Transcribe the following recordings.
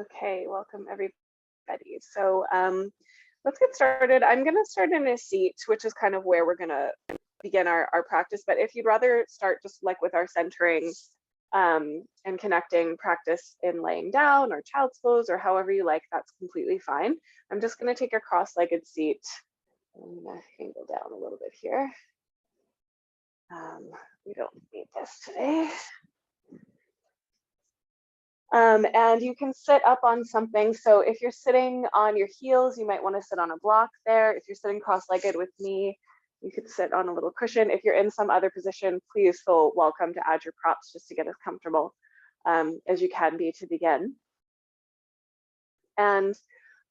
Okay, welcome everybody. Let's get started. I'm going to start in a seat, which is kind of where we're going to begin our practice. But if you'd rather start just like with our centering and connecting practice in laying down or child's pose or however you like, that's completely fine. I'm just going to take a cross-legged seat. I'm going to angle down a little bit here. We don't need this today. And you can sit up on something. So if you're sitting on your heels, you might want to sit on a block there. If you're sitting cross-legged with me, you could sit on a little cushion. If you're in some other position, please feel welcome to add your props just to get as comfortable as you can be to begin. And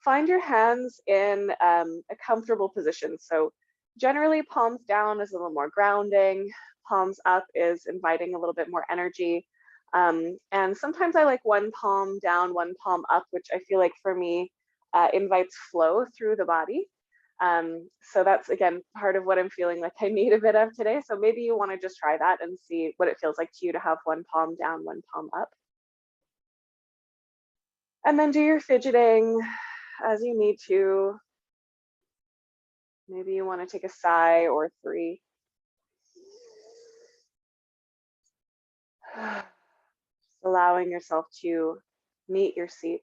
find your hands in a comfortable position. So generally palms down is a little more grounding. Palms up is inviting a little bit more energy. And sometimes I like one palm down, one palm up, which I feel like for me invites flow through the body. So that's, again, part of what I'm feeling like I need a bit of today. So maybe you want to just try that and see what it feels like to you to have one palm down, one palm up. And then do your fidgeting as you need to. Maybe you want to take a sigh or three. Allowing yourself to meet your seat.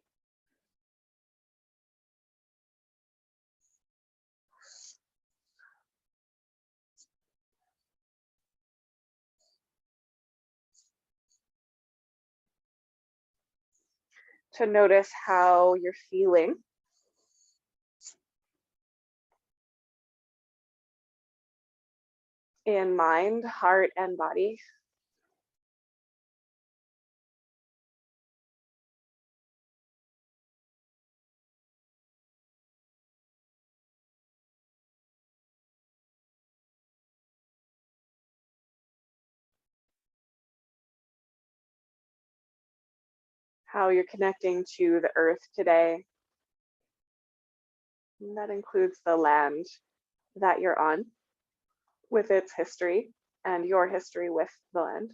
To notice how you're feeling. In mind, heart, and body. How you're connecting to the earth today. And that includes the land that you're on with its history and your history with the land.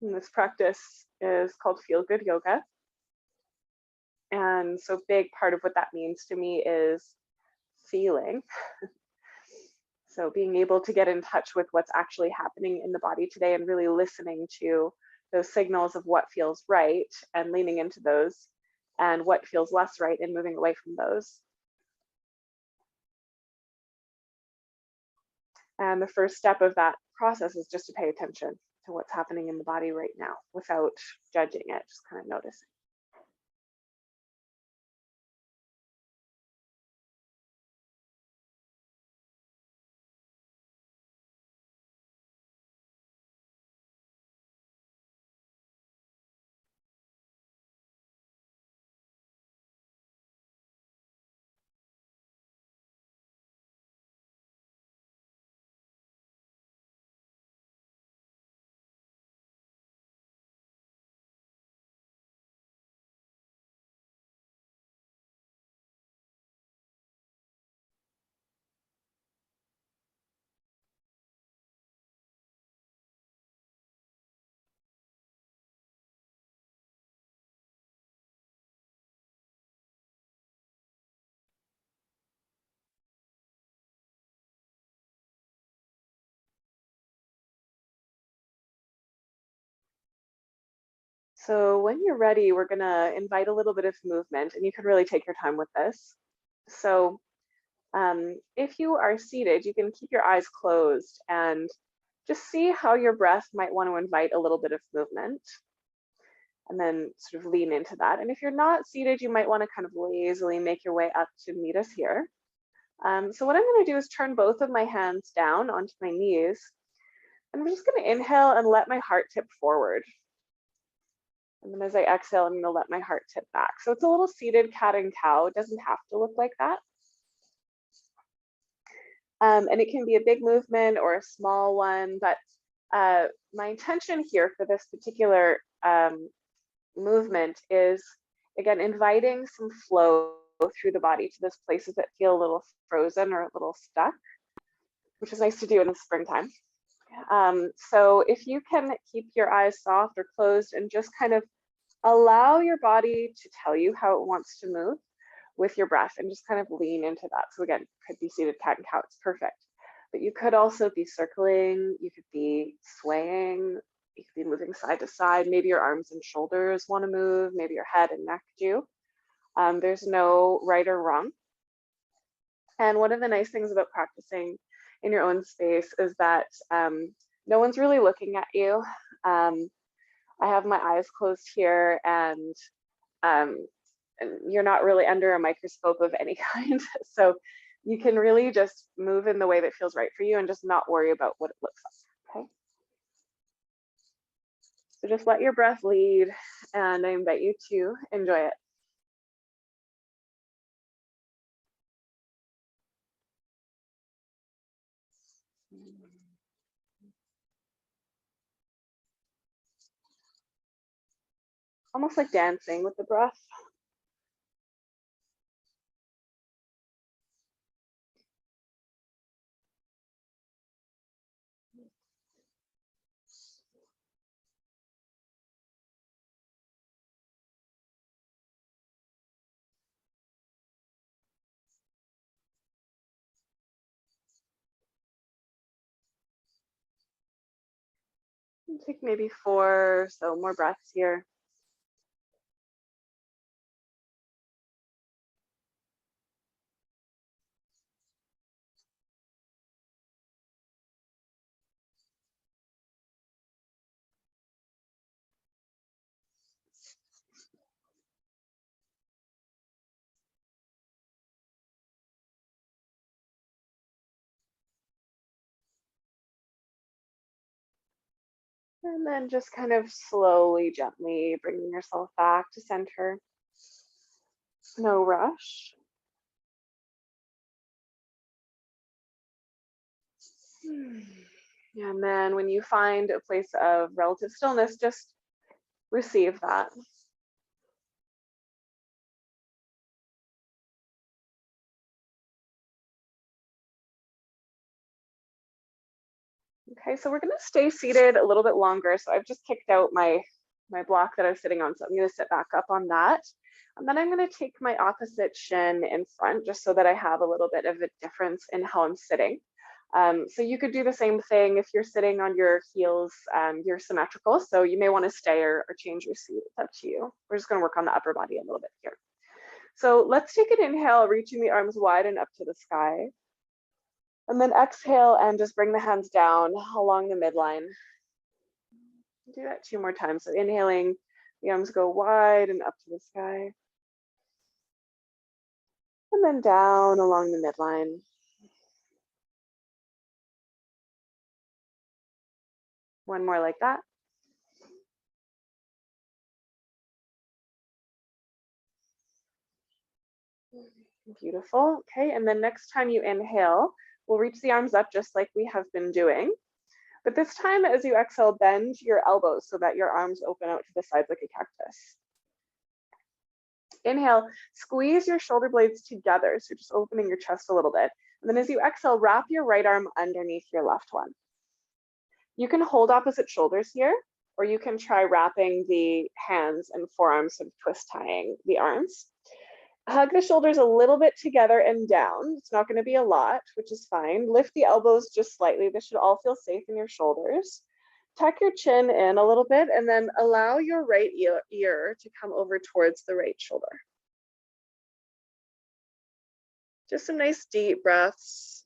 And this practice is called Feel Good Yoga. And so big part of what that means to me is feeling. So being able to get in touch with what's actually happening in the body today and really listening to those signals of what feels right and leaning into those and what feels less right and moving away from those. And the first step of that process is just to pay attention to what's happening in the body right now without judging it, just kind of noticing. So when you're ready, we're gonna invite a little bit of movement, and you can really take your time with this. So if you are seated, you can keep your eyes closed and just see how your breath might want to invite a little bit of movement and then sort of lean into that. And if you're not seated, you might want to kind of lazily make your way up to meet us here. So what I'm going to do is turn both of my hands down onto my knees. And I'm just going to inhale and let my heart tip forward. And then as I exhale, I'm going to let my heart tip back. So it's a little seated cat and cow. It doesn't have to look like that. And it can be a big movement or a small one, but my intention here for this particular movement is, again, inviting some flow through the body to those places that feel a little frozen or a little stuck, which is nice to do in the springtime. So if you can keep your eyes soft or closed and just kind of allow your body to tell you how it wants to move with your breath, and just kind of lean into that. So again, could be seated cat and cow, it's perfect. But you could also be circling, you could be swaying, you could be moving side to side. Maybe your arms and shoulders want to move, maybe your head and neck do. There's no right or wrong. And one of the nice things about practicing in your own space is that no one's really looking at you. I have my eyes closed here, and you're not really under a microscope of any kind. So you can really just move in the way that feels right for you and just not worry about what it looks like, okay? So just let your breath lead, and I invite you to enjoy it. Almost like dancing with the breath. Take maybe 4 so more breaths here. And then just kind of slowly, gently bringing yourself back to center. No rush. And then when you find a place of relative stillness, just receive that. Okay, so we're gonna stay seated a little bit longer. So I've just kicked out my block that I was sitting on. So I'm gonna sit back up on that. And then I'm gonna take my opposite shin in front, just so that I have a little bit of a difference in how I'm sitting. So you could do the same thing if you're sitting on your heels, you're symmetrical. So you may wanna stay or change your seat, it's up to you. We're just gonna work on the upper body a little bit here. So let's take an inhale, reaching the arms wide and up to the sky. And then exhale and just bring the hands down along the midline. Do that 2 more times. So inhaling, the arms go wide and up to the sky. And then down along the midline. One more like that. Beautiful. Okay, and then next time you inhale, we'll reach the arms up just like we have been doing. But this time, as you exhale, bend your elbows so that your arms open out to the sides like a cactus. Inhale, squeeze your shoulder blades together. So just opening your chest a little bit. And then as you exhale, wrap your right arm underneath your left one. You can hold opposite shoulders here, or you can try wrapping the hands and forearms, sort of twist tying the arms. Hug the shoulders a little bit together and down. It's not going to be a lot, which is fine. Lift the elbows just slightly. This should all feel safe in your shoulders. Tuck your chin in a little bit, and then allow your right ear to come over towards the right shoulder. Just some nice deep breaths.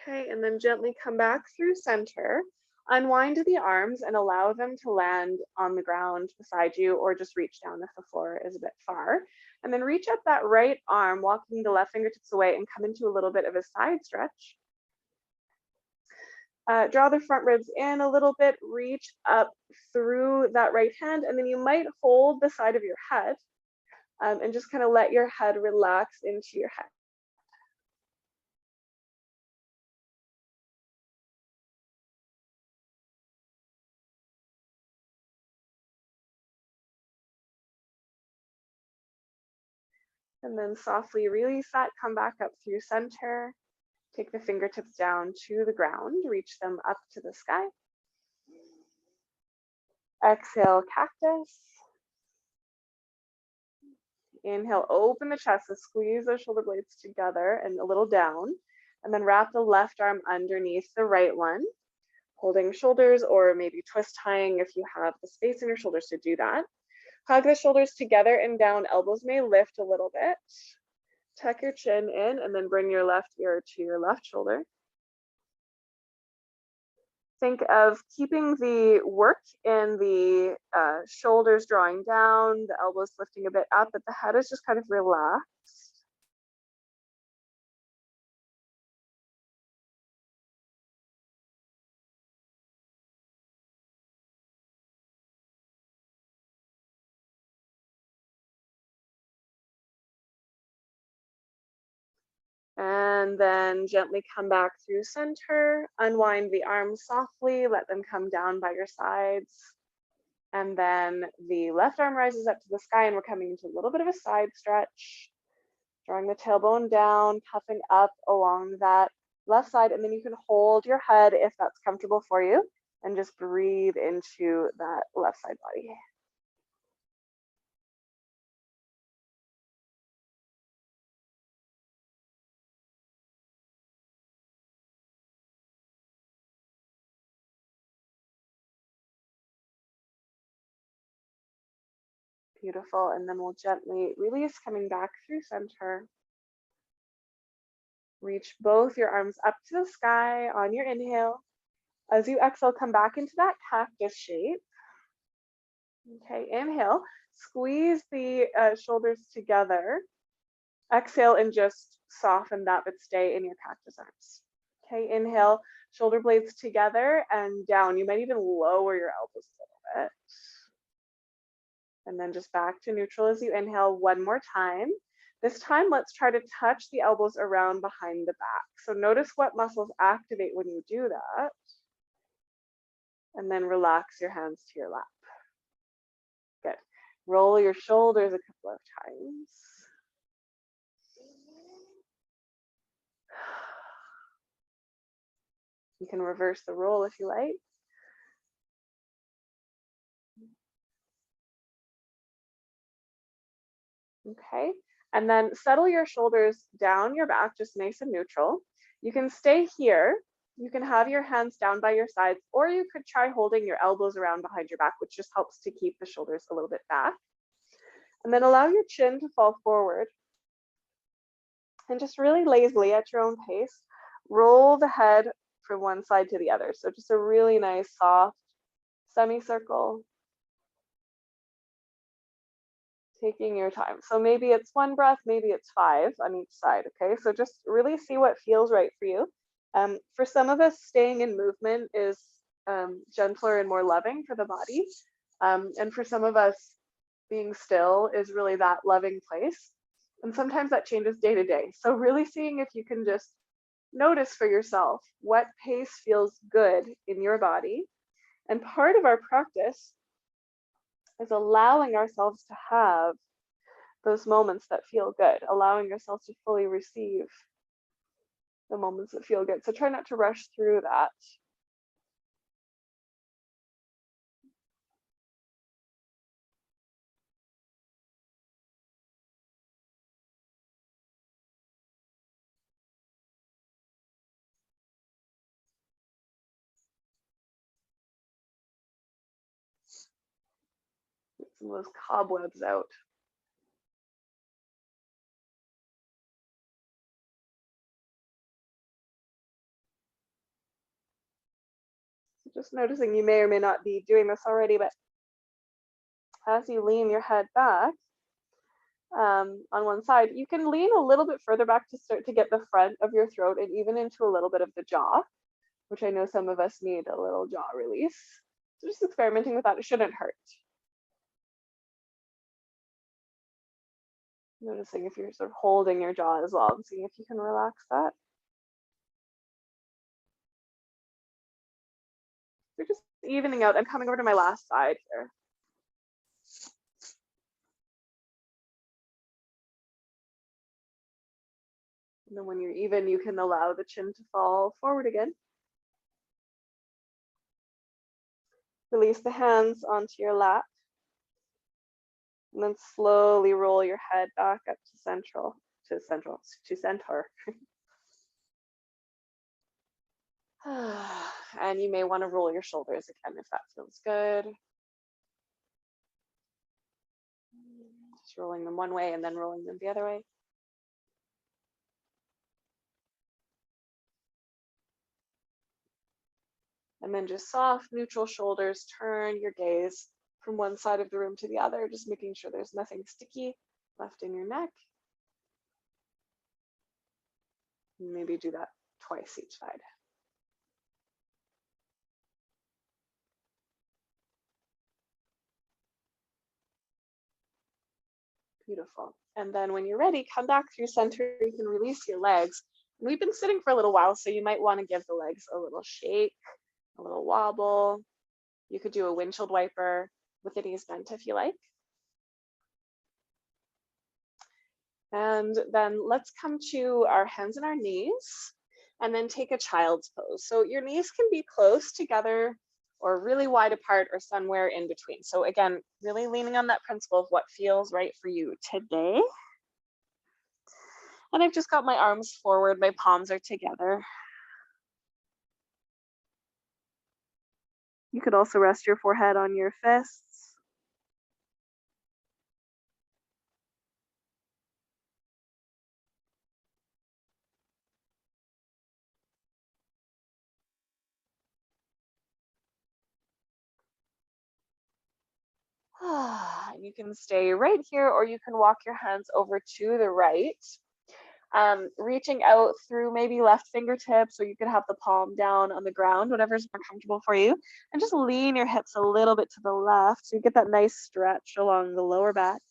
Okay, and then gently come back through center. Unwind the arms and allow them to land on the ground beside you, or just reach down if the floor is a bit far. And then reach up that right arm, walking the left fingertips away, and come into a little bit of a side stretch. Draw the front ribs in a little bit, reach up through that right hand, and then you might hold the side of your head and just kind of let your head relax into your head. And then softly release that, come back up through center. Take the fingertips down to the ground, reach them up to the sky. Exhale, cactus. Inhale, open the chest, so squeeze those shoulder blades together and a little down. And then wrap the left arm underneath the right one, holding shoulders or maybe twist tying if you have the space in your shoulders to do that. Hug the shoulders together and down, elbows may lift a little bit. Tuck your chin in and then bring your left ear to your left shoulder. Think of keeping the work in the shoulders drawing down, the elbows lifting a bit up, but the head is just kind of relaxed. And then gently come back through center, unwind the arms softly, let them come down by your sides. And then the left arm rises up to the sky and we're coming into a little bit of a side stretch, drawing the tailbone down, puffing up along that left side. And then you can hold your head if that's comfortable for you and just breathe into that left side body. Beautiful. And then we'll gently release, coming back through center. Reach both your arms up to the sky on your inhale. As you exhale, come back into that cactus shape. Okay, inhale, squeeze the shoulders together. Exhale and just soften that, but stay in your cactus arms. Okay, inhale, shoulder blades together and down. You might even lower your elbows a little bit. And then just back to neutral as you inhale one more time. This time, let's try to touch the elbows around behind the back. So notice what muscles activate when you do that. And then relax your hands to your lap. Good. Roll your shoulders a couple of times. You can reverse the roll if you like. Okay, and then settle your shoulders down your back, just nice and neutral. You can stay here. You can have your hands down by your sides, or you could try holding your elbows around behind your back, which just helps to keep the shoulders a little bit back. And then allow your chin to fall forward. And just really lazily at your own pace, roll the head from one side to the other. So just a really nice soft semicircle. Taking your time. So maybe it's one breath, maybe it's 5 on each side, okay? So just really see what feels right for you. For some of us, staying in movement is gentler and more loving for the body. And for some of us, being still is really that loving place. And sometimes that changes day to day. So really seeing if you can just notice for yourself what pace feels good in your body. And part of our practice is allowing ourselves to have those moments that feel good, allowing yourself to fully receive the moments that feel good. So try not to rush through that. Get some of those cobwebs out. Just noticing, you may or may not be doing this already, but as you lean your head back on one side, you can lean a little bit further back to start to get the front of your throat and even into a little bit of the jaw. which I know some of us need a little jaw release. So just experimenting with that, it shouldn't hurt. Noticing if you're sort of holding your jaw as well and seeing if you can relax that. We're just evening out. I'm coming over to my last side here. And then when you're even, you can allow the chin to fall forward again. Release the hands onto your lap. And then slowly roll your head back up to center. And you may want to roll your shoulders again if that feels good. Just rolling them one way and then rolling them the other way. And then just soft, neutral shoulders. Turn your gaze from one side of the room to the other, just making sure there's nothing sticky left in your neck. Maybe do that twice each side. Beautiful. And then when you're ready, come back through center. You can release your legs. And we've been sitting for a little while, so you might want to give the legs a little shake, a little wobble. You could do a windshield wiper with the knees bent if you like. And then let's come to our hands and our knees and then take a child's pose. So your knees can be close together or really wide apart or somewhere in between. So again, really leaning on that principle of what feels right for you today. And I've just got my arms forward, my palms are together. You could also rest your forehead on your fists. You can stay right here, or you can walk your hands over to the right, reaching out through maybe left fingertips, or you could have the palm down on the ground, whatever's more comfortable for you. And just lean your hips a little bit to the left so you get that nice stretch along the lower back.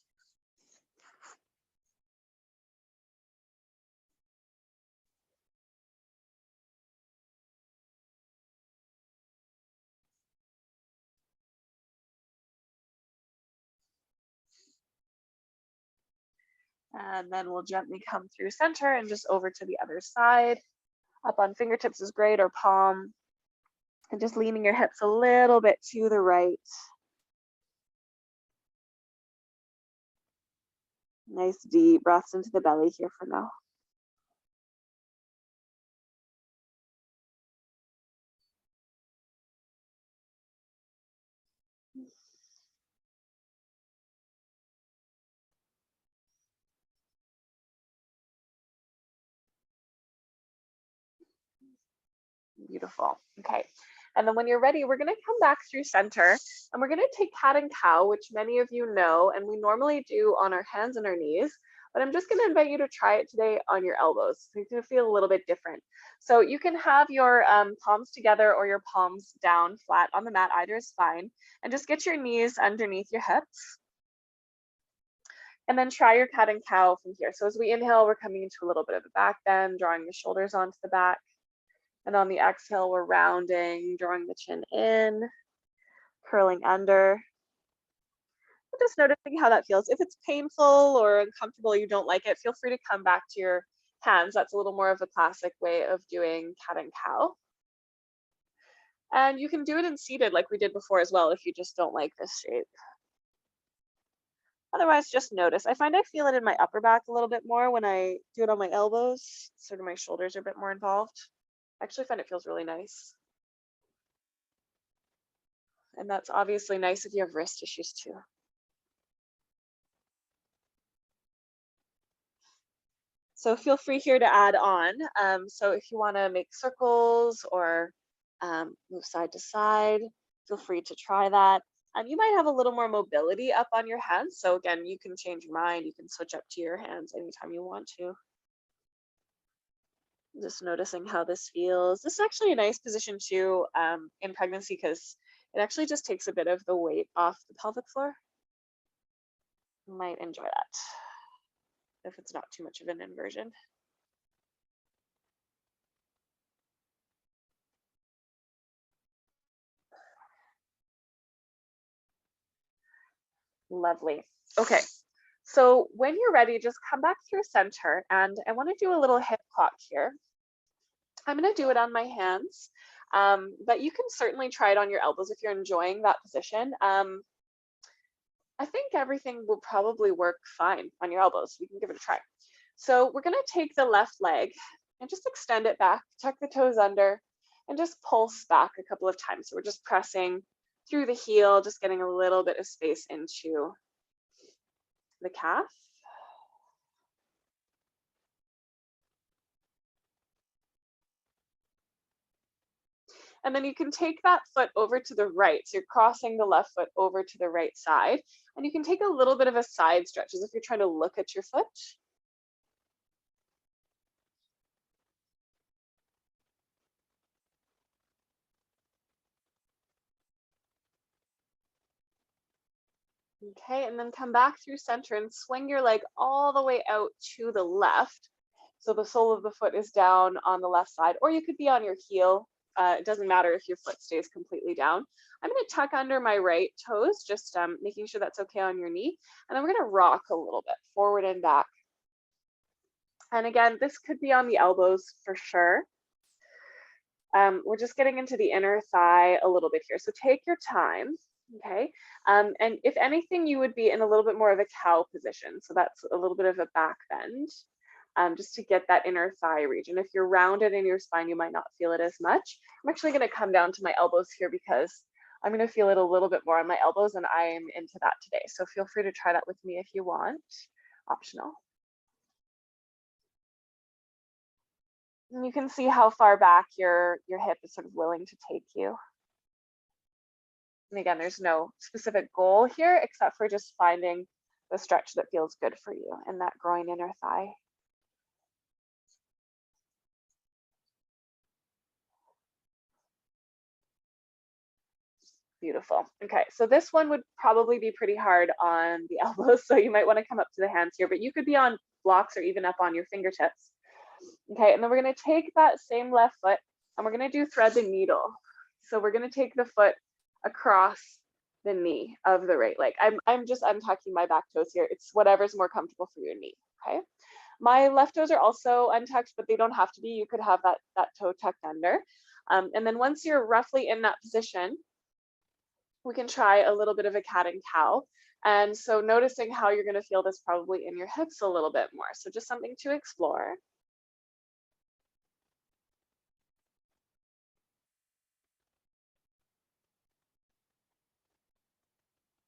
And then we'll gently come through center and just over to the other side. Up on fingertips is great, or palm. And just leaning your hips a little bit to the right. Nice deep breaths into the belly here for now. Beautiful. Okay. And then when you're ready, we're going to come back through center and we're going to take cat and cow, which many of you know, and we normally do on our hands and our knees, but I'm just going to invite you to try it today on your elbows. So it's going to feel a little bit different. So you can have your palms together or your palms down flat on the mat, either is fine. And just get your knees underneath your hips. And then try your cat and cow from here. So as we inhale, we're coming into a little bit of a back bend, drawing the shoulders onto the back. And on the exhale, we're rounding, drawing the chin in, curling under. Just noticing how that feels. If it's painful or uncomfortable, you don't like it, feel free to come back to your hands. That's a little more of a classic way of doing cat and cow. And you can do it in seated like we did before as well if you just don't like this shape. Otherwise, just notice. I find I feel it in my upper back a little bit more when I do it on my elbows. Sort of my shoulders are a bit more involved. I actually find it feels really nice. And that's obviously nice if you have wrist issues too. So feel free here to add on. So if you want to make circles or move side to side, feel free to try that. You might have a little more mobility up on your hands. So again, you can change your mind. You can switch up to your hands anytime you want to. Just noticing how this feels. This is actually a nice position too in pregnancy because it actually just takes a bit of the weight off the pelvic floor. You might enjoy that if it's not too much of an inversion. Lovely. Okay, so when you're ready, just come back through center, and I want to do a little hip clock here. I'm going to do it on my hands, but you can certainly try it on your elbows if you're enjoying that position. I think everything will probably work fine on your elbows. We can give it a try. So we're going to take the left leg and just extend it back, tuck the toes under, and just pulse back a couple of times. So we're just pressing through the heel, just getting a little bit of space into the calf. And then you can take that foot over to the right. So you're crossing the left foot over to the right side. And you can take a little bit of a side stretch as if you're trying to look at your foot. Okay, and then come back through center and swing your leg all the way out to the left. So the sole of the foot is down on the left side, or you could be on your heel. It doesn't matter if your foot stays completely down. I'm going to tuck under my right toes, just making sure that's okay on your knee. And then we're going to rock a little bit forward and back. And again, this could be on the elbows for sure. We're just getting into the inner thigh a little bit here. So take your time, okay? And if anything, you would be in a little bit more of a cow position. So that's a little bit of a back bend, just to get that inner thigh region. If you're rounded in your spine, you might not feel it as much. I'm actually gonna come down to my elbows here because I'm gonna feel it a little bit more on my elbows, and I'm into that today. So feel free to try that with me if you want, optional. And you can see how far back your hip is sort of willing to take you. And again, there's no specific goal here except for just finding the stretch that feels good for you in that groin inner thigh. Beautiful. Okay, so this one would probably be pretty hard on the elbows, so you might want to come up to the hands here, but you could be on blocks or even up on your fingertips. Okay, and then we're going to take that same left foot and we're going to do thread the needle. So we're going to take the foot across the knee of the right leg. I'm just untucking my back toes here. It's whatever's more comfortable for your knee, okay? My left toes are also untucked, but they don't have to be. You could have that toe tucked under. And then once you're roughly in that position, we can try a little bit of a cat and cow. And so noticing how you're going to feel this probably in your hips a little bit more. So just something to explore.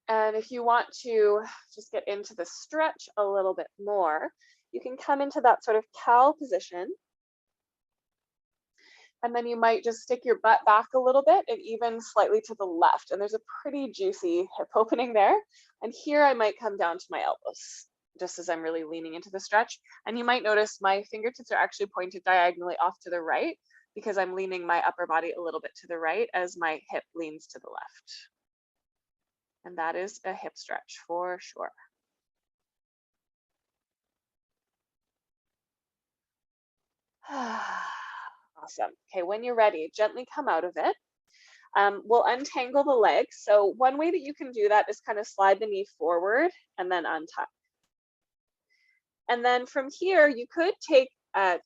And if you want to just get into the stretch a little bit more, you can come into that sort of cow position. And then you might just stick your butt back a little bit and even slightly to the left. And there's a pretty juicy hip opening there. And here I might come down to my elbows, just as I'm really leaning into the stretch. And you might notice my fingertips are actually pointed diagonally off to the right because I'm leaning my upper body a little bit to the right as my hip leans to the left. And that is a hip stretch for sure. Awesome. Okay, when you're ready, gently come out of it. We'll untangle the legs. So one way that you can do that is kind of slide the knee forward and then untuck. And then from here, you could take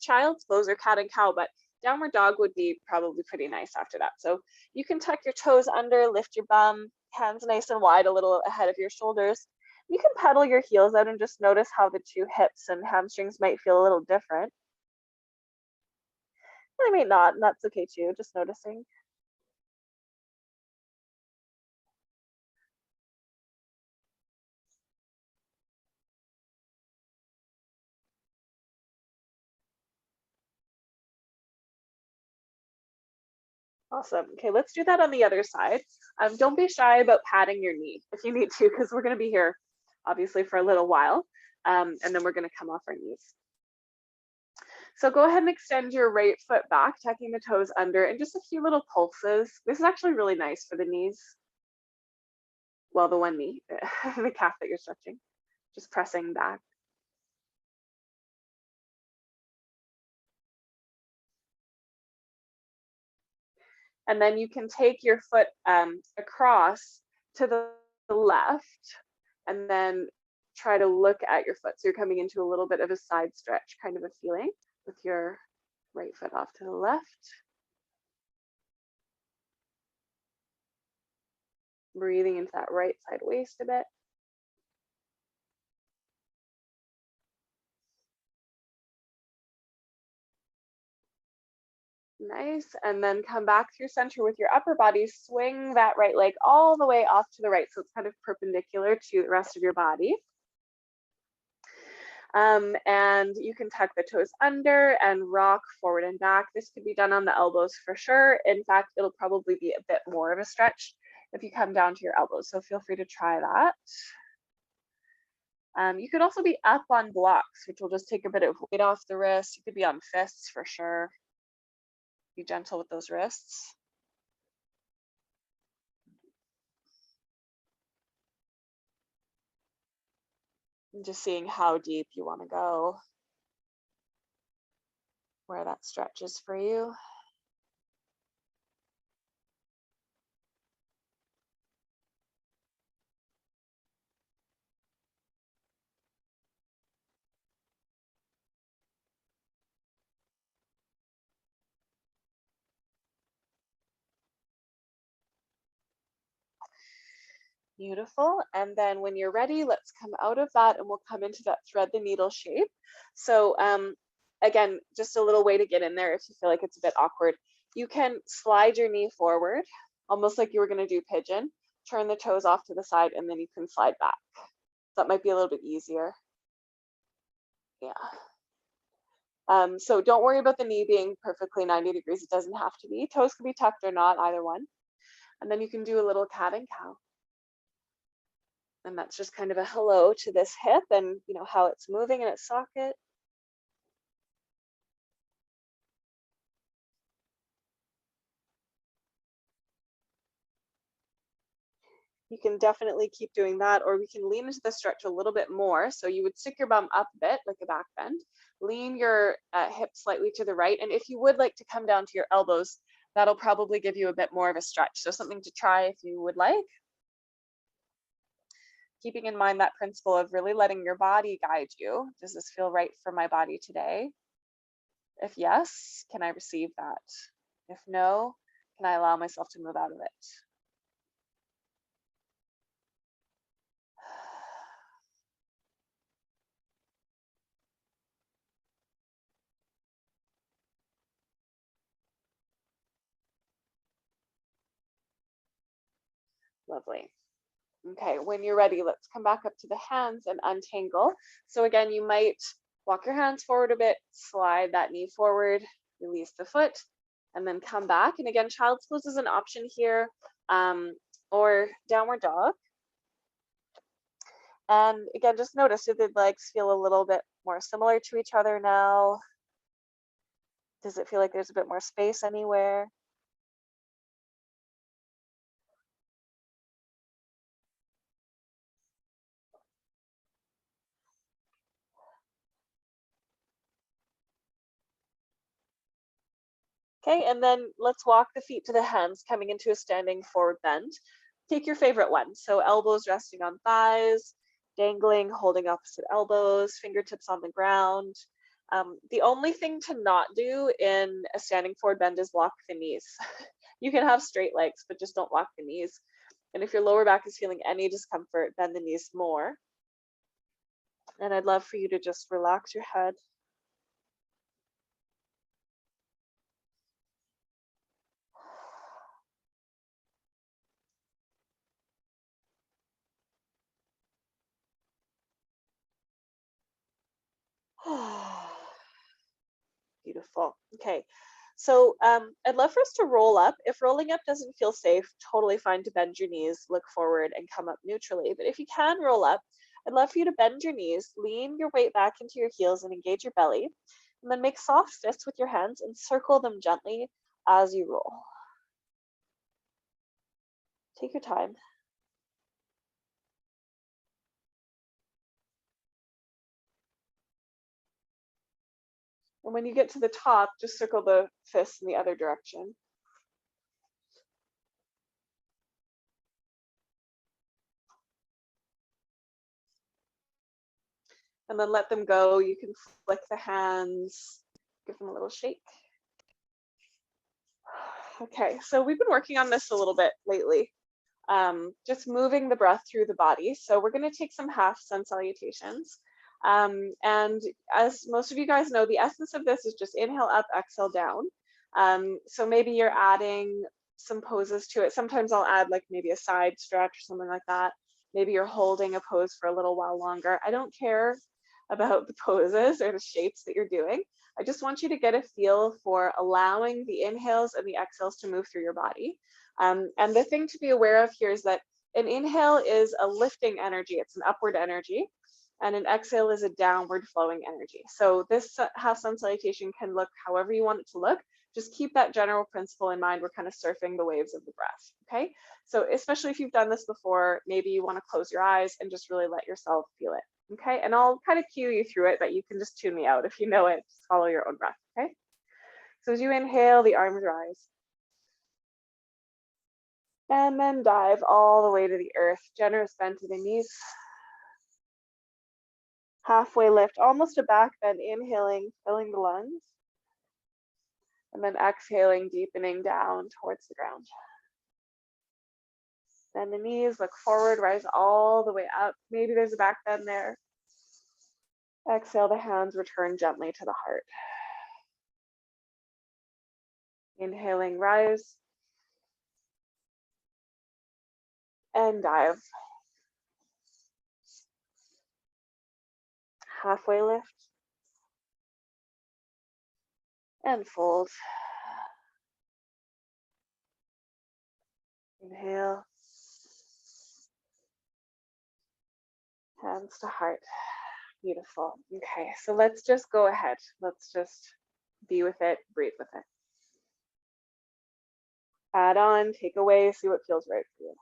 child's pose or cat and cow, but downward dog would be probably pretty nice after that. So you can tuck your toes under, lift your bum, hands nice and wide, a little ahead of your shoulders. You can pedal your heels out and just notice how the two hips and hamstrings might feel a little different. They may not, and that's okay too, just noticing. Awesome. Okay, let's do that on the other side. Don't be shy about patting your knee if you need to, because we're going to be here obviously for a little while, and then we're going to come off our knees. So go ahead and extend your right foot back, tucking the toes under, and just a few little pulses. This is actually really nice for the knees. Well, the one knee, the calf that you're stretching, just pressing back. And then you can take your foot across to the left and then try to look at your foot. So you're coming into a little bit of a side stretch kind of a feeling with your right foot off to the left. Breathing into that right side waist a bit. Nice, and then come back through center with your upper body, swing that right leg all the way off to the right, so it's kind of perpendicular to the rest of your body. And you can tuck the toes under and rock forward and back. This could be done on the elbows for sure. In fact, it'll probably be a bit more of a stretch if you come down to your elbows, so feel free to try that. You could also be up on blocks, which will just take a bit of weight off the wrist. You could be on fists for sure. Be gentle with those wrists. And just seeing how deep you want to go, where that stretches for you. Beautiful. And then when you're ready, let's come out of that and we'll come into that thread the needle shape. So again, just a little way to get in there if you feel like it's a bit awkward. You can slide your knee forward, almost like you were going to do pigeon, turn the toes off to the side, and then you can slide back. That might be a little bit easier. Yeah. So don't worry about the knee being perfectly 90 degrees. It doesn't have to be. Toes can be tucked or not, either one. And then you can do a little cat and cow. And that's just kind of a hello to this hip and how it's moving in its socket. You can definitely keep doing that, or we can lean into the stretch a little bit more. So you would stick your bum up a bit like a back bend, lean your hip slightly to the right. And if you would like to come down to your elbows, that'll probably give you a bit more of a stretch. So something to try if you would like. Keeping in mind that principle of really letting your body guide you. Does this feel right for my body today? If yes, can I receive that? If no, can I allow myself to move out of it? Lovely. Okay, when you're ready, let's come back up to the hands and untangle. So again, you might walk your hands forward a bit, slide that knee forward, release the foot, and then come back. And again, child's pose is an option here, or downward dog. And again, just notice, do the legs feel a little bit more similar to each other now? Does it feel like there's a bit more space anywhere? Okay, and then let's walk the feet to the hands, coming into a standing forward bend. Take your favorite one. So elbows resting on thighs, dangling, holding opposite elbows, fingertips on the ground. The only thing to not do in a standing forward bend is lock the knees. You can have straight legs, but just don't lock the knees. And if your lower back is feeling any discomfort, bend the knees more. And I'd love for you to just relax your head. Beautiful. Okay. So I'd love for us to roll up. If rolling up doesn't feel safe, totally fine to bend your knees, look forward and come up neutrally. But if you can roll up, I'd love for you to bend your knees, lean your weight back into your heels and engage your belly. And then make soft fists with your hands and circle them gently as you roll. Take your time. And when you get to the top, just circle the fists in the other direction. And then let them go. You can flick the hands, give them a little shake. Okay, so we've been working on this a little bit lately, just moving the breath through the body. So we're going to take some half sun salutations. And as most of you guys know, the essence of this is just inhale up, exhale down. So maybe you're adding some poses to it. Sometimes I'll add like maybe a side stretch or something like that. Maybe you're holding a pose for a little while longer. I don't care about the poses or the shapes that you're doing. I just want you to get a feel for allowing the inhales and the exhales to move through your body. And the thing to be aware of here is that an inhale is a lifting energy, it's an upward energy, and an exhale is a downward flowing energy. So this half sun salutation can look however you want it to look. Just keep that general principle in mind. We're kind of surfing the waves of the breath, okay? So especially if you've done this before, maybe you want to close your eyes and just really let yourself feel it. Okay, and I'll kind of cue you through it, but you can just tune me out if you know it. Just follow your own breath, okay? So as you inhale, the arms rise. And then dive all the way to the earth. Generous bend to the knees. Halfway lift, almost a back bend, inhaling, filling the lungs. And then exhaling, deepening down towards the ground. Bend the knees, look forward, rise all the way up. Maybe there's a back bend there. Exhale, the hands return gently to the heart. Inhaling, rise. And dive. Halfway lift. And fold. Inhale. Hands to heart. Beautiful. Okay, so let's just go ahead. Let's just be with it, breathe with it. Add on, take away, see what feels right for you.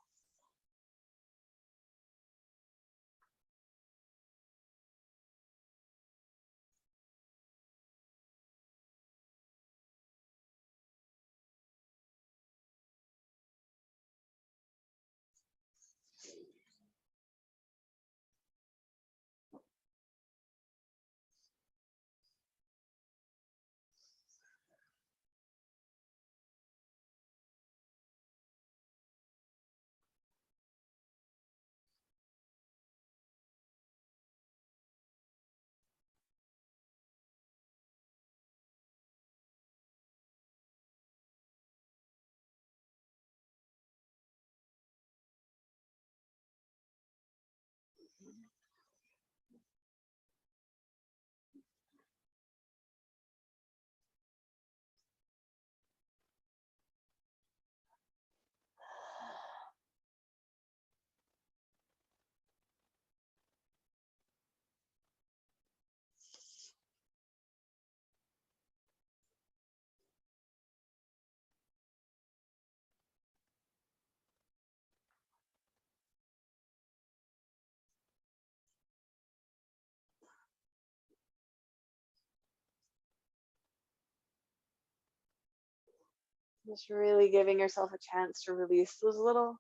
Just really giving yourself a chance to release those little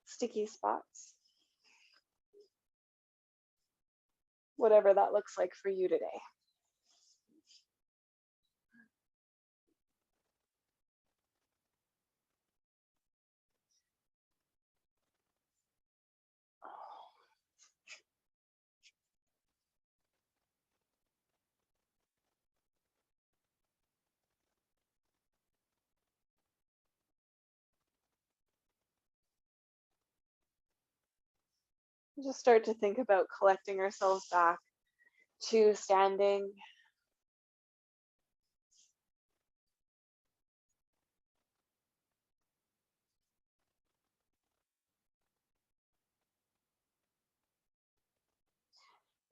sticky spots. Whatever that looks like for you today. Just start to think about collecting ourselves back to standing.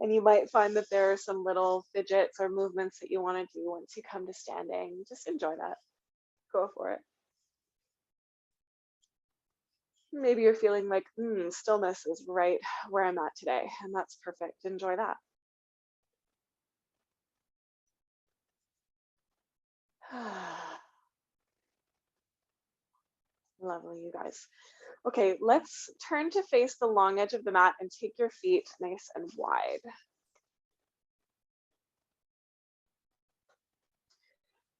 And you might find that there are some little fidgets or movements that you want to do once you come to standing. Just enjoy that. Go for it. Maybe you're feeling like, stillness is right where I'm at today, and that's perfect. Enjoy that. Lovely, you guys. Okay, let's turn to face the long edge of the mat and take your feet nice and wide.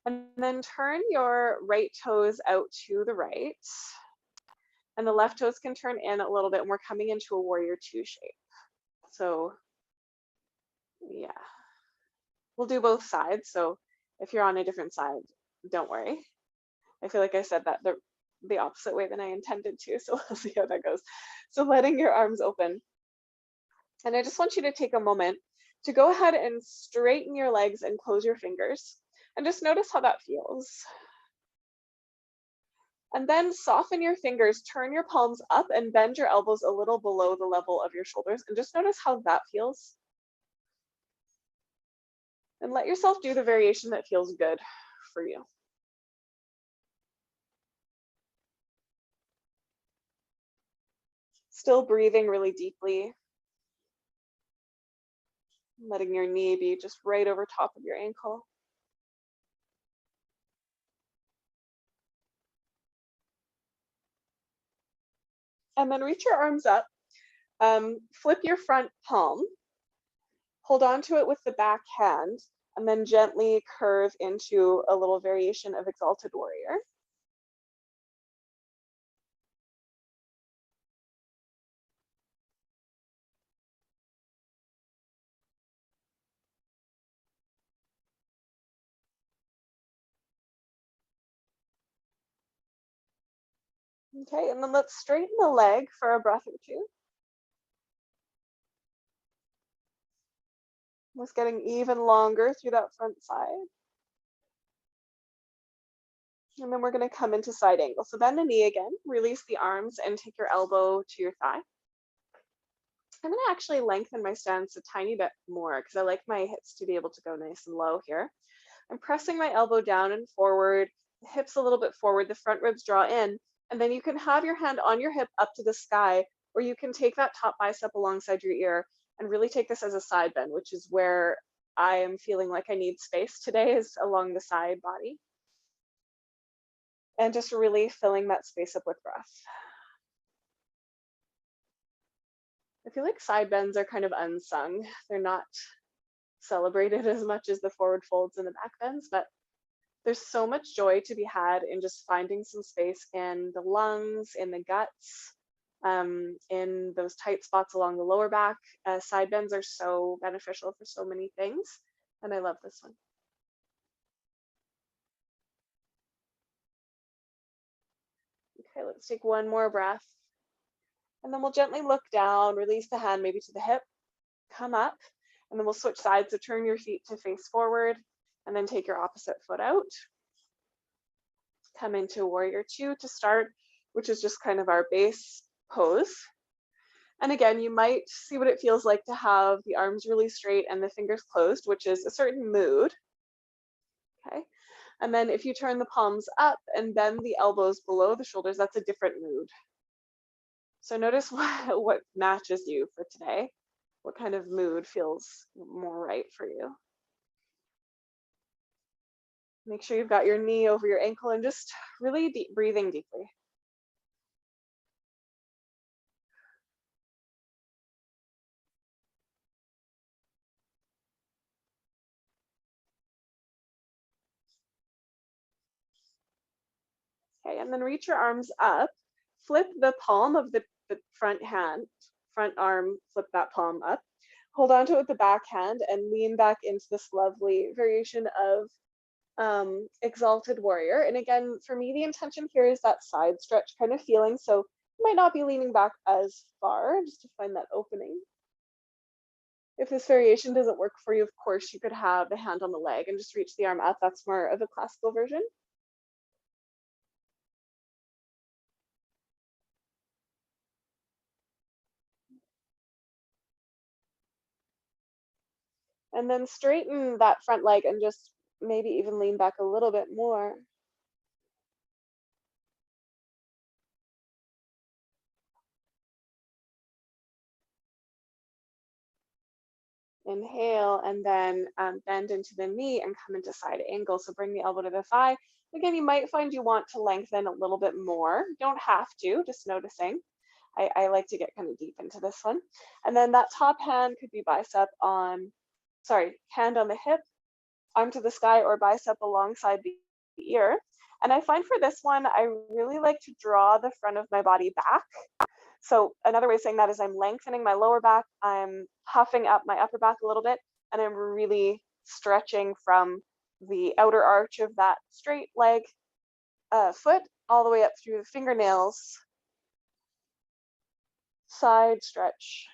And then turn your right toes out to the right. And the left toes can turn in a little bit, and we're coming into a warrior two shape. So yeah, we'll do both sides. So if you're on a different side, don't worry. I feel like I said that the opposite way than I intended to, so we'll see how that goes. So letting your arms open. And I just want you to take a moment to go ahead and straighten your legs and close your fingers. And just notice how that feels. And then soften your fingers, turn your palms up and bend your elbows a little below the level of your shoulders. And just notice how that feels. And let yourself do the variation that feels good for you. Still breathing really deeply. Letting your knee be just right over top of your ankle. And then reach your arms up. Flip your front palm. Hold on to it with the back hand, and then gently curve into a little variation of Exalted Warrior. Okay, and then let's straighten the leg for a breath or two. Just getting even longer through that front side. And then we're going to come into side angle. So bend the knee again, release the arms, and take your elbow to your thigh. I'm going to actually lengthen my stance a tiny bit more because I like my hips to be able to go nice and low here. I'm pressing my elbow down and forward, the hips a little bit forward, the front ribs draw in, and then you can have your hand on your hip up to the sky, or you can take that top bicep alongside your ear and really take this as a side bend, which is where I am feeling like I need space today, is along the side body. And just really filling that space up with breath. I feel like side bends are kind of unsung. They're not celebrated as much as the forward folds and the back bends, but there's so much joy to be had in just finding some space in the lungs, in the guts, in those tight spots along the lower back. Side bends are so beneficial for so many things, and I love this one. Okay, let's take one more breath. And then we'll gently look down, release the hand maybe to the hip, come up, and then we'll switch sides. So turn your feet to face forward, and then take your opposite foot out. Come into warrior two to start, which is just kind of our base pose. And again, you might see what it feels like to have the arms really straight and the fingers closed, which is a certain mood. Okay. And then if you turn the palms up and bend the elbows below the shoulders, that's a different mood. So notice what matches you for today. What kind of mood feels more right for you? Make sure you've got your knee over your ankle and just really breathing deeply. Okay, and then reach your arms up, flip the palm of the front hand, front arm, flip that palm up, hold on to it with the back hand and lean back into this lovely variation of Exalted Warrior. And again, for me, the intention here is that side stretch kind of feeling. So you might not be leaning back as far, just to find that opening. If this variation doesn't work for you, of course, you could have the hand on the leg and just reach the arm up. That's more of a classical version. And then straighten that front leg and just maybe even lean back a little bit more. Inhale, and then bend into the knee and come into side angle. So bring the elbow to the thigh. Again, you might find you want to lengthen a little bit more. You don't have to, just noticing. I like to get kind of deep into this one. And then that top hand could be bicep on, sorry, hand on the hip, arm to the sky, or bicep alongside the ear. And I find for this one, I really like to draw the front of my body back. So another way of saying that is I'm lengthening my lower back, I'm puffing up my upper back a little bit, and I'm really stretching from the outer arch of that straight leg foot all the way up through the fingernails. Side stretch.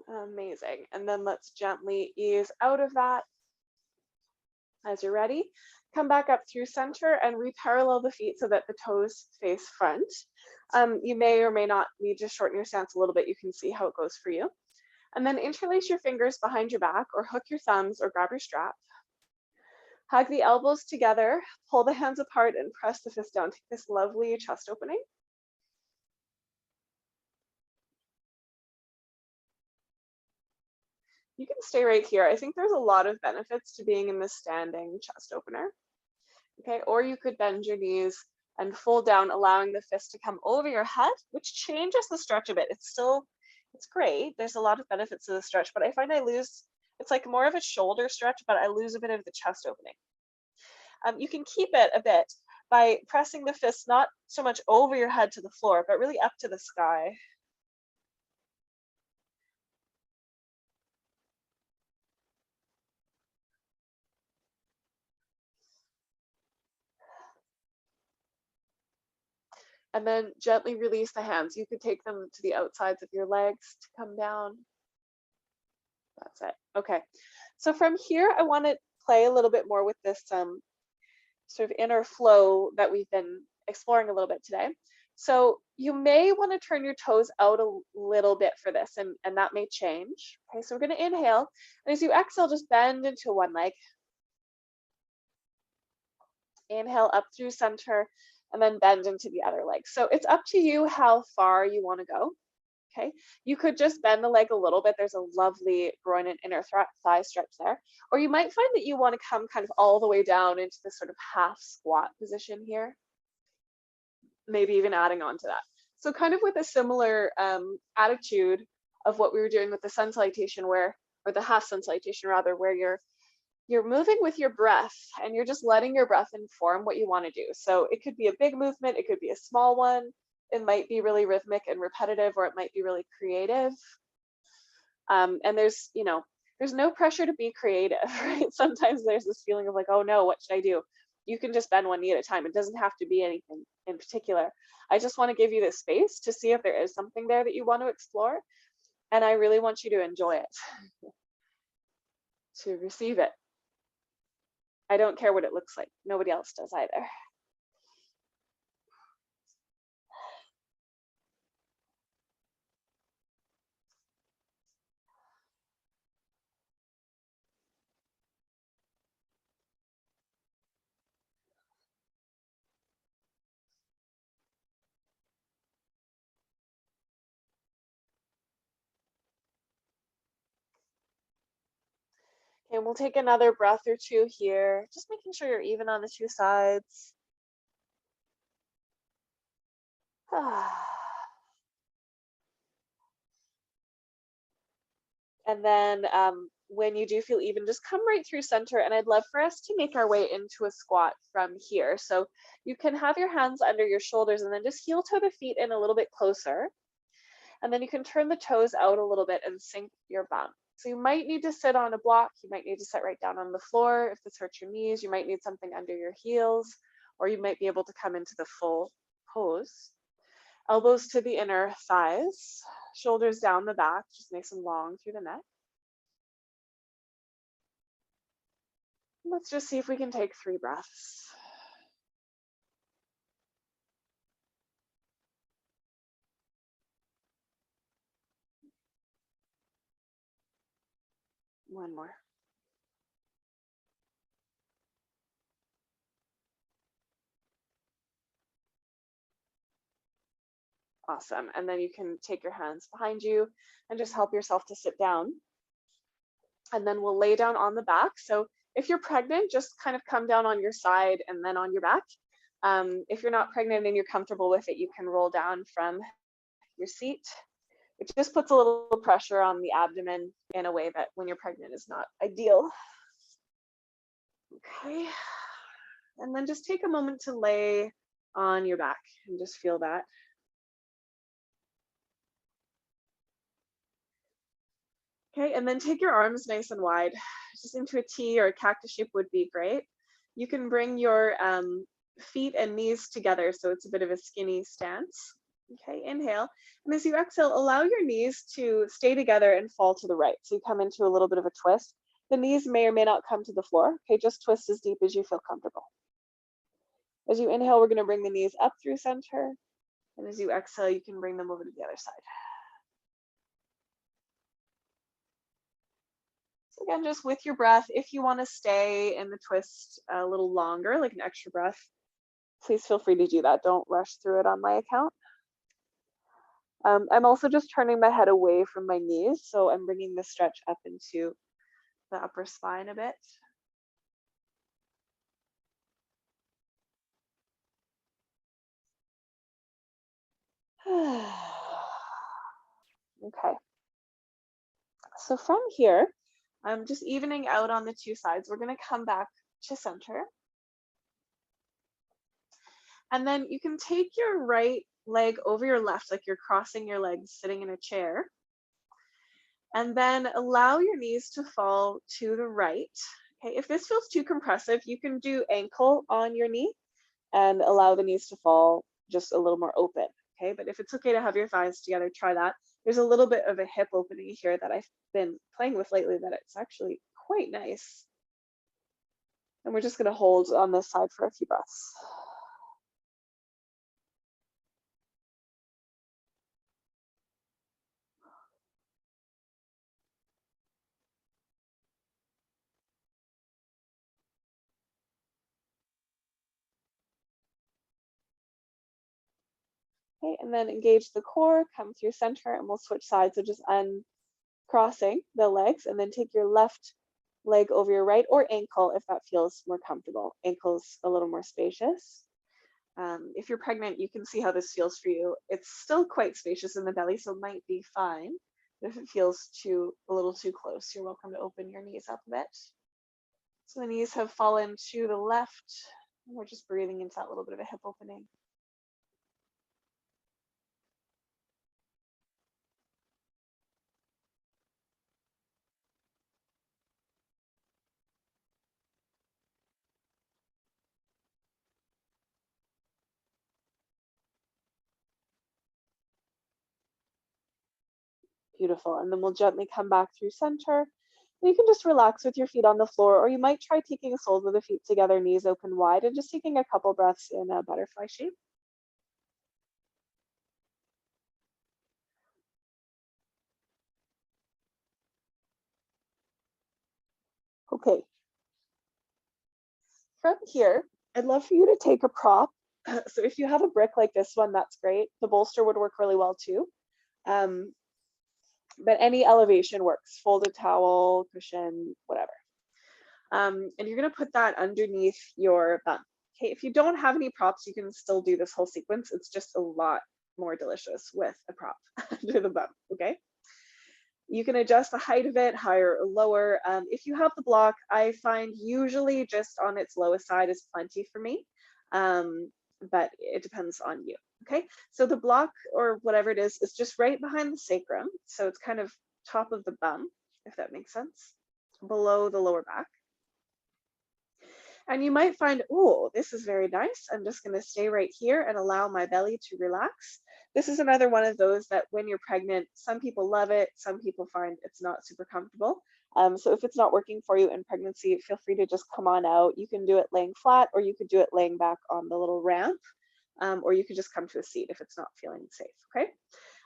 Amazing. And then let's gently ease out of that. As you're ready, come back up through center and re-parallel the feet so that the toes face front. You may or may not need to shorten your stance a little bit. You can see how it goes for you. And then interlace your fingers behind your back or hook your thumbs or grab your strap. Hug the elbows together, pull the hands apart and press the fist down. Take this lovely chest opening. You can stay right here. I think there's a lot of benefits to being in the standing chest opener. Okay, or you could bend your knees and fold down, allowing the fist to come over your head, which changes the stretch a bit. It's great. There's a lot of benefits to the stretch, but I find it's like more of a shoulder stretch, but I lose a bit of the chest opening. You can keep it a bit by pressing the fist not so much over your head to the floor, but really up to the sky. And then gently release the hands. You could take them to the outsides of your legs to come down. That's it. Okay. So from here, I want to play a little bit more with this sort of inner flow that we've been exploring a little bit today. So you may want to turn your toes out a little bit for this, and that may change. Okay, so we're going to inhale. And as you exhale, just bend into one leg. Inhale up through center, and then bend into the other leg. So it's up to you how far you want to go. Okay, you could just bend the leg a little bit. There's a lovely groin and inner thigh stretch there. Or you might find that you want to come kind of all the way down into this sort of half squat position here. Maybe even adding on to that. So kind of with a similar attitude of what we were doing with the sun salutation, or the half sun salutation rather, where you're moving with your breath and you're just letting your breath inform what you want to do. So it could be a big movement, it could be a small one, it might be really rhythmic and repetitive, or it might be really creative. And there's no pressure to be creative, right? Sometimes there's this feeling of like, oh no, what should I do? You can just bend one knee at a time. It doesn't have to be anything in particular. I just want to give you this space to see if there is something there that you want to explore. And I really want you to enjoy it, to receive it. I don't care what it looks like. Nobody else does either. Okay, we'll take another breath or two here, just making sure you're even on the two sides. And then when you do feel even, just come right through center. And I'd love for us to make our way into a squat from here. So you can have your hands under your shoulders and then just heel toe the feet in a little bit closer. And then you can turn the toes out a little bit and sink your bum. So you might need to sit on a block. You might need to sit right down on the floor. If this hurts your knees, you might need something under your heels, or you might be able to come into the full pose. Elbows to the inner thighs, shoulders down the back, just nice and long through the neck. Let's just see if we can take 3 breaths. One more. Awesome. And then you can take your hands behind you and just help yourself to sit down. And then we'll lay down on the back. So if you're pregnant, just kind of come down on your side and then on your back. If you're not pregnant and you're comfortable with it, you can roll down from your seat. It just puts a little pressure on the abdomen in a way that when you're pregnant is not ideal. Okay. And then just take a moment to lay on your back and just feel that. Okay, and then take your arms nice and wide, just into a T or a cactus shape would be great. You can bring your feet and knees together so it's a bit of a skinny stance. Okay, inhale. And as you exhale, allow your knees to stay together and fall to the right. So you come into a little bit of a twist. The knees may or may not come to the floor. Okay, just twist as deep as you feel comfortable. As you inhale, we're going to bring the knees up through center. And as you exhale, you can bring them over to the other side. So again, just with your breath, if you want to stay in the twist a little longer, like an extra breath, please feel free to do that. Don't rush through it on my account. I'm also just turning my head away from my knees, so I'm bringing the stretch up into the upper spine a bit. Okay. So from here, I'm just evening out on the 2 sides. We're going to come back to center. And then you can take your right leg over your left, like you're crossing your legs sitting in a chair. And then allow your knees to fall to the right. Okay, if this feels too compressive, you can do ankle on your knee and allow the knees to fall just a little more open. Okay, but if it's okay to have your thighs together, try that. There's a little bit of a hip opening here that I've been playing with lately that it's actually quite nice. And we're just going to hold on this side for a few breaths. Okay, and then engage the core, come through center, and we'll switch sides. So just uncrossing the legs, and then take your left leg over your right, or ankle if that feels more comfortable. Ankle's a little more spacious. If you're pregnant, you can see how this feels for you. It's still quite spacious in the belly, so it might be fine. But if it feels a little too close, you're welcome to open your knees up a bit. So the knees have fallen to the left. And we're just breathing into that little bit of a hip opening. Beautiful. And then we'll gently come back through center. And you can just relax with your feet on the floor, or you might try taking the soles of the feet together, knees open wide, and just taking a couple breaths in a butterfly shape. Okay. From here, I'd love for you to take a prop. So if you have a brick like this one, that's great. The bolster would work really well too. But any elevation works, folded towel, cushion, whatever. And you're gonna put that underneath your bum. Okay, if you don't have any props, you can still do this whole sequence. It's just a lot more delicious with a prop under the bum, okay? You can adjust the height of it, higher or lower. If you have the block, I find usually just on its lowest side is plenty for me, but it depends on you, okay? So the block or whatever it is just right behind the sacrum. So it's kind of top of the bum, if that makes sense, below the lower back. And you might find, oh, this is very nice. I'm just going to stay right here and allow my belly to relax. This is another one of those that when you're pregnant, some people love it, some people find it's not super comfortable. So if it's not working for you in pregnancy, feel free to just come on out. You can do it laying flat, or you could do it laying back on the little ramp, or you could just come to a seat if it's not feeling safe, okay?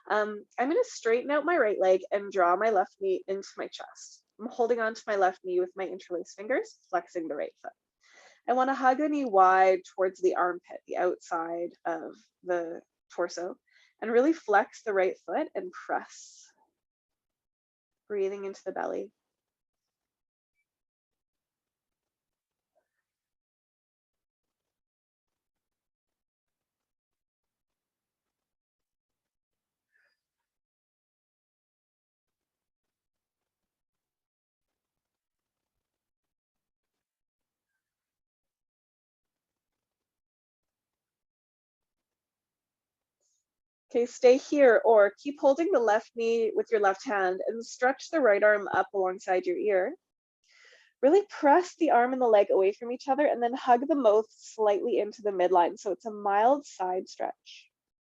I'm gonna straighten out my right leg and draw my left knee into my chest. I'm holding onto my left knee with my interlaced fingers, flexing the right foot. I wanna hug the knee wide towards the armpit, the outside of the torso, and really flex the right foot and press. Breathing into the belly. Okay, stay here or keep holding the left knee with your left hand and stretch the right arm up alongside your ear. Really press the arm and the leg away from each other and then hug the mouth slightly into the midline. So it's a mild side stretch.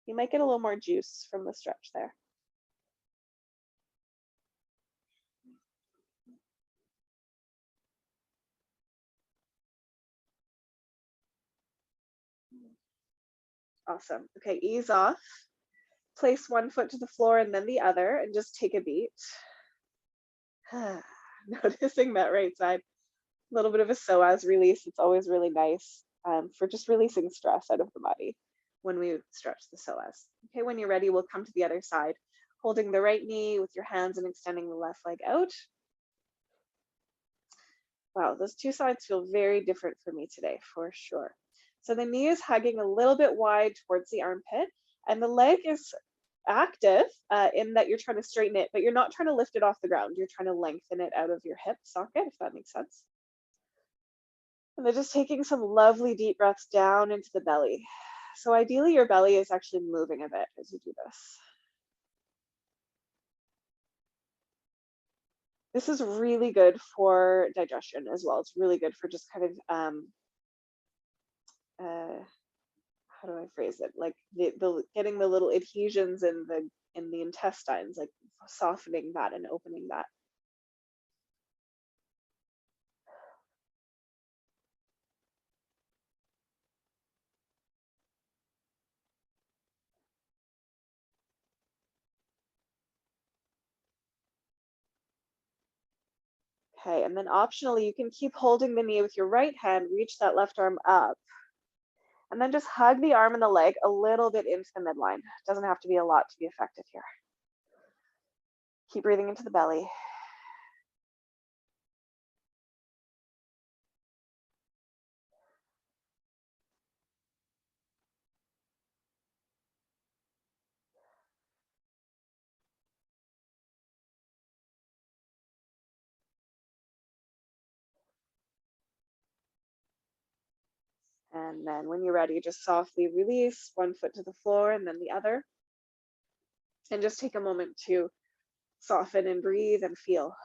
You might get a little more juice from the stretch there. Awesome. Okay, ease off. Place one foot to the floor and then the other and just take a beat. Noticing that right side. A little bit of a psoas release. It's always really nice for just releasing stress out of the body when we stretch the psoas. Okay, when you're ready, we'll come to the other side, holding the right knee with your hands and extending the left leg out. Wow, those two sides feel very different for me today, for sure. So the knee is hugging a little bit wide towards the armpit, and the leg is active in that you're trying to straighten it, but you're not trying to lift it off the ground. You're trying to lengthen it out of your hip socket, if that makes sense. And then just taking some lovely deep breaths down into the belly. So ideally your belly is actually moving a bit as you do this. This is really good for digestion as well. It's really good for just kind of, how do I phrase it? Like the getting the little adhesions in the intestines, like softening that and opening that. Okay, and then optionally, you can keep holding the knee with your right hand, reach that left arm up, and then just hug the arm and the leg a little bit into the midline. Doesn't have to be a lot to be effective here. Keep breathing into the belly. And then when you're ready, just softly release one foot to the floor and then the other. And just take a moment to soften and breathe and feel.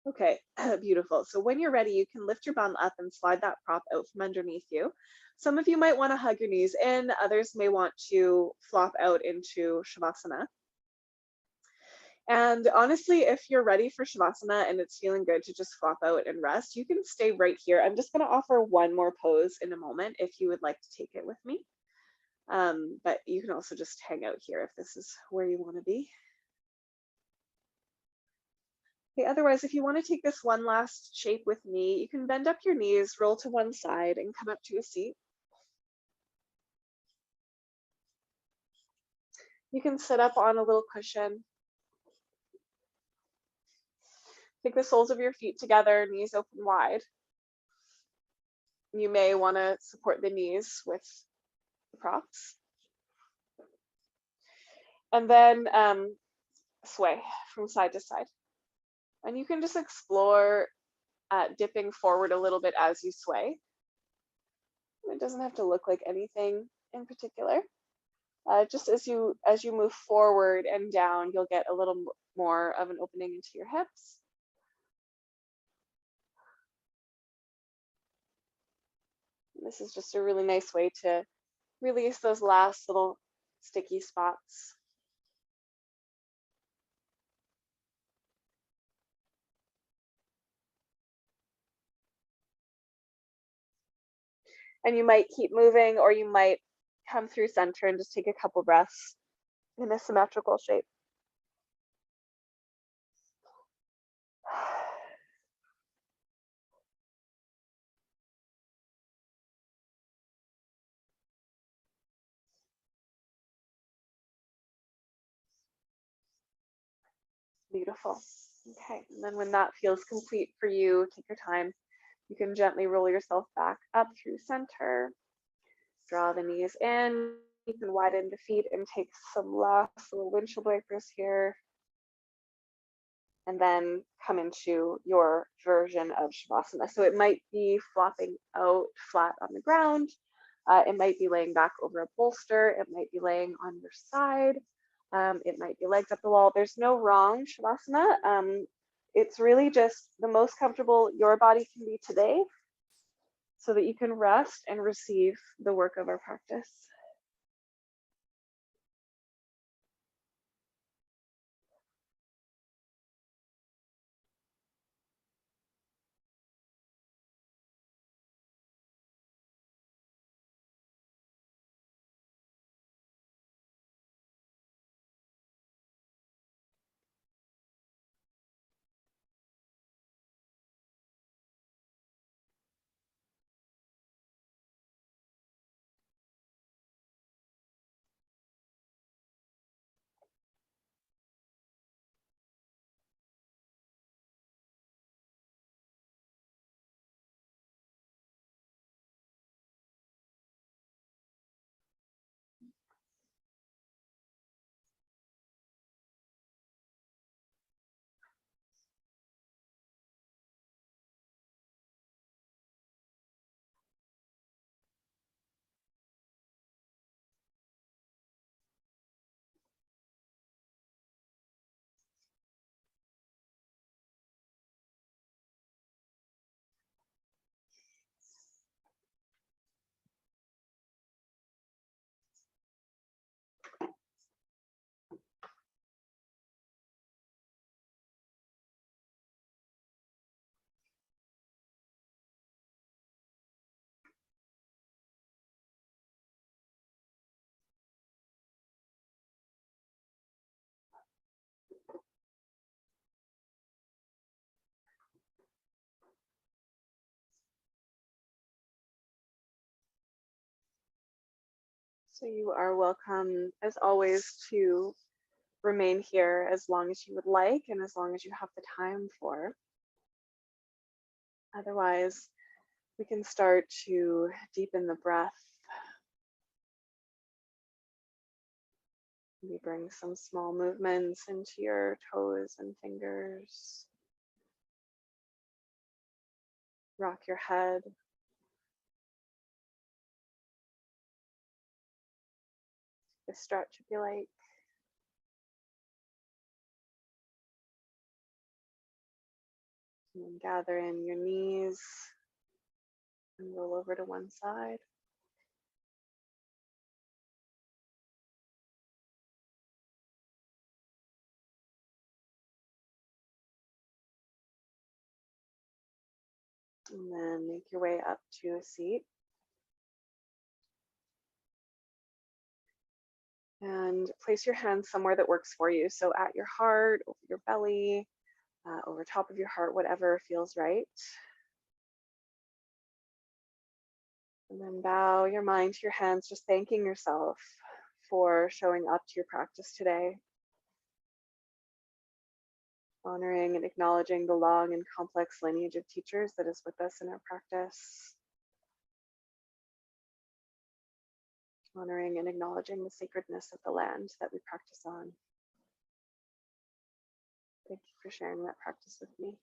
Okay, beautiful. So when you're ready, you can lift your bum up and slide that prop out from underneath you. Some of you might want to hug your knees in, others may want to flop out into Shavasana. And honestly, if you're ready for Shavasana and it's feeling good to just flop out and rest, you can stay right here. I'm just going to offer one more pose in a moment if you would like to take it with me. But you can also just hang out here if this is where you want to be. Okay, otherwise, if you want to take this one last shape with me, you can bend up your knees, roll to one side, and come up to a seat. You can sit up on a little cushion. Take the soles of your feet together, knees open wide. You may want to support the knees with the props. And then sway from side to side. And you can just explore dipping forward a little bit as you sway. It doesn't have to look like anything in particular. Just as you move forward and down, you'll get a little more of an opening into your hips. This is just a really nice way to release those last little sticky spots. And you might keep moving, or you might come through center and just take a couple breaths in a symmetrical shape. Beautiful. Okay, and then when that feels complete for you, take your time. You can gently roll yourself back up through center. Draw the knees in. You can widen the feet and take some last little windshield wipers here. And then come into your version of Shavasana. So it might be flopping out flat on the ground. It might be laying back over a bolster. It might be laying on your side. It might be legs up the wall. There's no wrong Shavasana. It's really just the most comfortable your body can be today so that you can rest and receive the work of our practice. So you are welcome, as always, to remain here as long as you would like and as long as you have the time for. Otherwise, we can start to deepen the breath. Maybe bring some small movements into your toes and fingers. Rock your head. A stretch if you like. And then gather in your knees and roll over to one side. And then make your way up to a seat. And place your hands somewhere that works for you. So at your heart, over your belly, over top of your heart, whatever feels right. And then bow your mind to your hands, just thanking yourself for showing up to your practice today. Honoring and acknowledging the long and complex lineage of teachers that is with us in our practice. Honoring and acknowledging the sacredness of the land that we practice on. Thank you for sharing that practice with me.